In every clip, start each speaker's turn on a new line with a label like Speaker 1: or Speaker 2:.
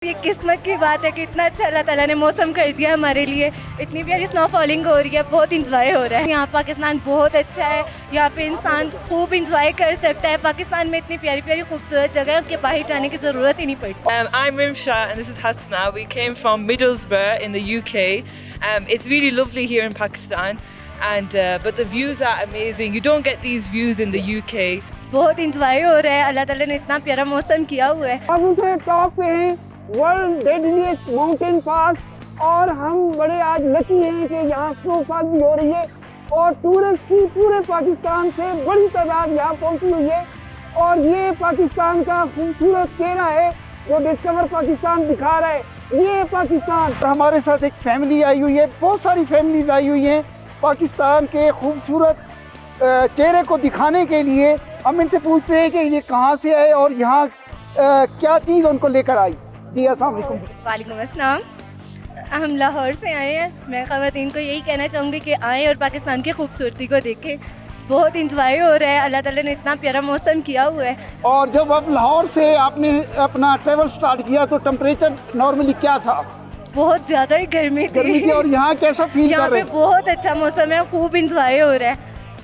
Speaker 1: ये किस्मत की बात है कि इतना अच्छा अल्लाह ताला ने मौसम कर दिया हमारे लिए। इतनी प्यारी स्नोफॉलिंग हो रही है, बहुत इंजॉय हो रहा है। यहाँ पाकिस्तान बहुत अच्छा है, यहाँ पे इंसान खूब इंजॉय कर सकता है। पाकिस्तान में इतनी प्यारी प्यारी खूबसूरत जगह है कि बाहर जाने की ज़रूरत ही नहीं पड़ती।
Speaker 2: I'm Rimsha and this is Hasna. We came from Middlesbrough in the UK. It's really lovely here in Pakistan, and but the views are amazing. You don't get these views in the UK.
Speaker 1: बहुत enjoy हो रहा है, अल्लाह ताला ने इतना प्यारा मौसम किया हुआ है।
Speaker 3: अब उसे टॉप पे हैं वर्ल्ड डेडलीस्ट माउंटेन पास, और हम बड़े आज लकी हैं कि यहाँ स्नोफॉल भी हो रही है और टूरिस्ट की पूरे पाकिस्तान से बड़ी तादाद यहाँ पहुँची हुई है। और ये पाकिस्तान का खूबसूरत चेहरा है जो डिस्कवर पाकिस्तान दिखा रहा है। ये पाकिस्तान। हमारे साथ एक फैमिली आई हुई है, बहुत सारी फैमिलीज आई हुई हैं पाकिस्तान के खूबसूरत चेहरे को दिखाने के लिए। हम इनसे पूछते हैं कि ये कहाँ से आए और यहाँ क्या चीज़ उनको लेकर आई। जी अस्सलाम वालेकुम।
Speaker 1: वालेकुम अस्सलाम। हम लाहौर से आए हैं। मैं ख़वातीन को यही कहना चाहूँगी कि आएँ और पाकिस्तान की खूबसूरती को देखें। बहुत इंजॉय हो रहा है, अल्लाह ताला ने इतना प्यारा मौसम किया हुआ है।
Speaker 3: और जब आप लाहौर से आपने अपना ट्रैवल स्टार्ट किया तो टेम्परेचर नॉर्मली क्या था?
Speaker 1: बहुत ज़्यादा ही गर्मी थी।
Speaker 3: और यहाँ कैसा फील
Speaker 1: यहाँ
Speaker 3: कर रहे
Speaker 1: पे
Speaker 3: हैं?
Speaker 1: बहुत अच्छा मौसम है, खूब इंजॉय हो रहा है।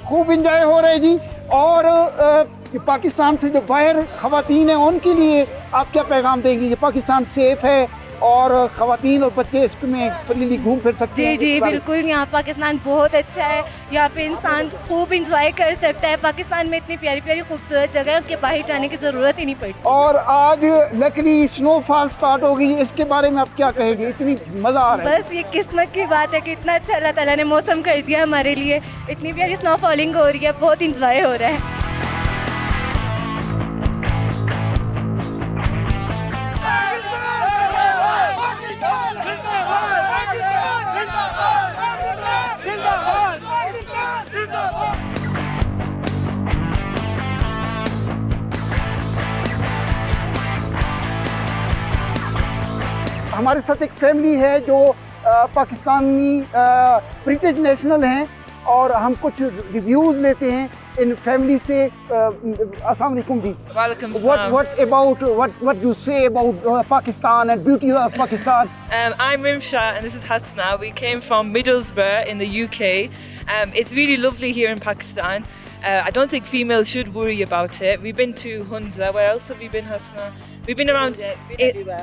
Speaker 3: खूब इंजॉय हो रहा है जी। और पाकिस्तान से जो बाहर ख़वातीन हैं उनके लिए आप क्या पैगाम देंगी? ये पाकिस्तान सेफ है और ख़वातीन और बच्चे इसमें फ्रीली घूम फिर सकते हैं?
Speaker 1: जी बिल्कुल, यहाँ पाकिस्तान बहुत अच्छा है, यहाँ पे इंसान खूब इंजॉय कर सकता है। पाकिस्तान में इतनी प्यारी प्यारी खूबसूरत जगह है कि बाहर जाने की ज़रूरत ही नहीं पड़ती।
Speaker 3: और आज लकली स्नोफॉल स्टार्ट हो गई, इसके बारे में आप क्या कहेंगे? इतनी मज़ा आ रहा है।
Speaker 1: बस ये किस्मत की बात है कि इतना अच्छा अल्लाह ताला ने मौसम कर दिया हमारे लिए। इतनी प्यारी स्नोफॉलिंग हो रही है, बहुत इंजॉय हो रहा है।
Speaker 3: हमारे साथ एक फैमिली है जो पाकिस्तानी ब्रिटिश नेशनल हैं और हम कुछ रिव्यूज़ लेते हैं इन फैमिली से। अस्सलाम वालेकुम जी।
Speaker 2: Welcome.
Speaker 3: What you say about Pakistan and beauty of Pakistan?
Speaker 2: I'm Rimsha and this is Hasna. We came from Middlesbrough in the UK. It's really lovely here in Pakistan. I don't think females should worry about it. We've been to Hunza. Where else have we been, Hasna? We've been around.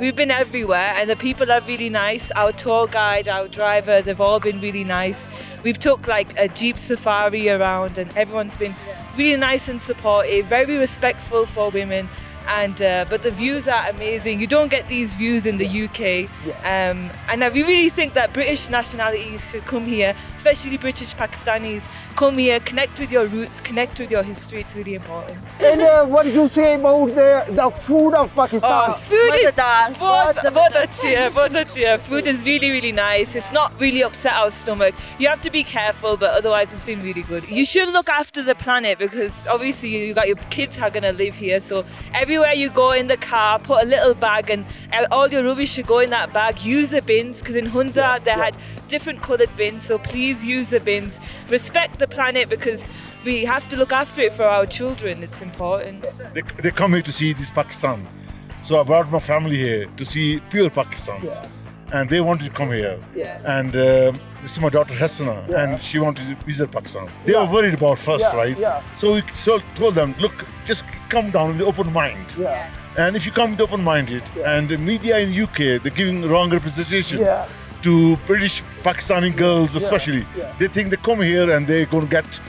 Speaker 2: We've been everywhere, and the people are really nice. Our tour guide, our driver, they've all been really nice. We've took like a jeep safari around, and everyone's been really nice and supportive, very respectful for women. And but the views are amazing. You don't get these views in the UK, and we really think that British nationalities should come here, especially British Pakistanis. Come here, connect with your roots, connect with your history. It's really important.
Speaker 3: And what do you say about the food of Pakistan?
Speaker 2: Food is बहुत अच्छी है. Food is really nice. It's not really upset our stomach. You have to be careful, but otherwise it's been really good. You should look after the planet because obviously you got your kids are gonna live here. So everywhere you go in the car, put a little bag, and all your rubbish should go in that bag. Use the bins because in Hunza they had different coloured bins. So please use the bins. Respect the planet because we have to look after it for our children. It's important.
Speaker 4: They come here to see this Pakistan. So I brought my family here to see pure Pakistan. And they wanted to come here. And this is my daughter Hasna, and she wanted to visit Pakistan. They were worried about first, right? So we told them, look, just come down with an open mind. And if you come with open-minded, and the media in UK, they're giving wrong representation to British Pakistani girls especially. They think they come here and they're going to get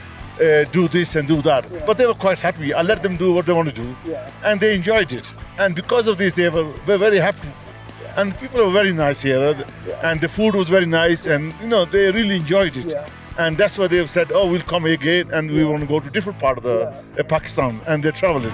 Speaker 4: do this and do that. But they were quite happy. I let them do what they want to do. And they enjoyed it. And because of this, they were very happy. And people were very nice here. And the food was very nice. And, they really enjoyed it. And that's why they've said, oh, we'll come again and we want to go to different part of the Pakistan. And they're traveling.